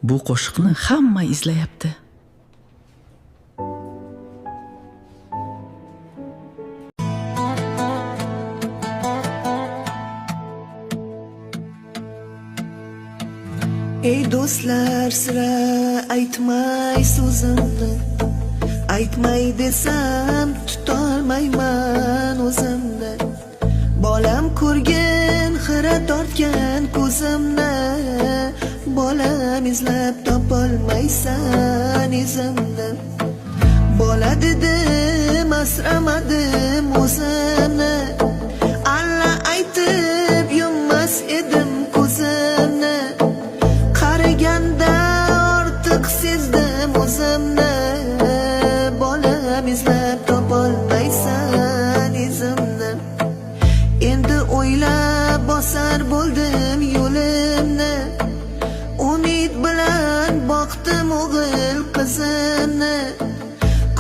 Bu qo'shiqni hamma izlayapti. Ey do'stlar, sira aytmay so'zimni, aytmay desam tutolmayman o'zimni. Bolam ko'rgin, xira tortgan ko'zimni, bolam izlab topolmaysan izimni. Bola dedim, asramadim o'zimni, alla aytib yummas edim ko'zimni. Qaraganda ortiq sezdim o'zimni, bolam izlab topolmaysan izimni. Endi o'ylab bosar bo'ldim yo'limni, umid bilan boqdim o'g'il qizimni.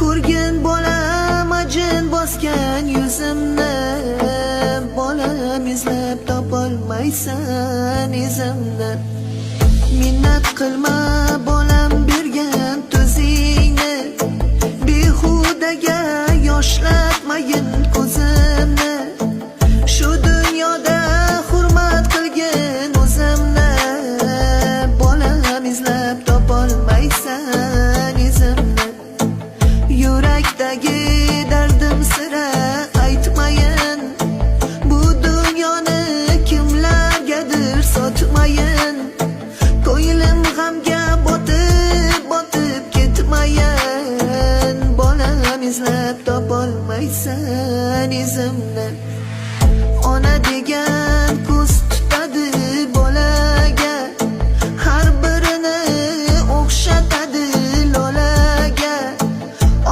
Ko'rgin bolam ajin bosgan yuzimni, bolam izlab topolmaysan izimni. Minnat qilma bolam bergan tuzingni, behudaga yoshlatmayin ko'zimni. Shu dunyoda hurmat qilgin o'zimni, bolam izlab topolmaysan izimni. Yurakdagi dardim sira aytmayin, bu dunyoni kimlargadir sotmayin. Ko'nglim g'amga botib ketmayin, bolam izlab topolmaysan izimni. Ona degan ko'z tutadi bolaga, har birini o'xshatadi lolaga.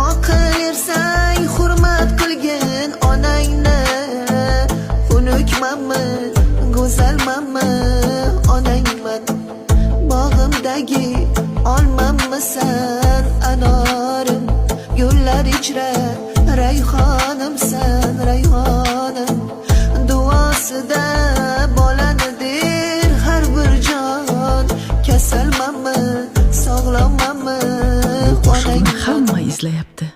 Oqil ersang hurmat qilgin onangni, xunukmanmi, go'zalmanmi, onangman. Bog'imdagi olmammisan anorim, gullar ichra rayhonimsan rayhonim. Duosida bolani der har bir jon, kasalmanmi, sog'lommanmi, Bu qo'shiqni hamma izlayapti.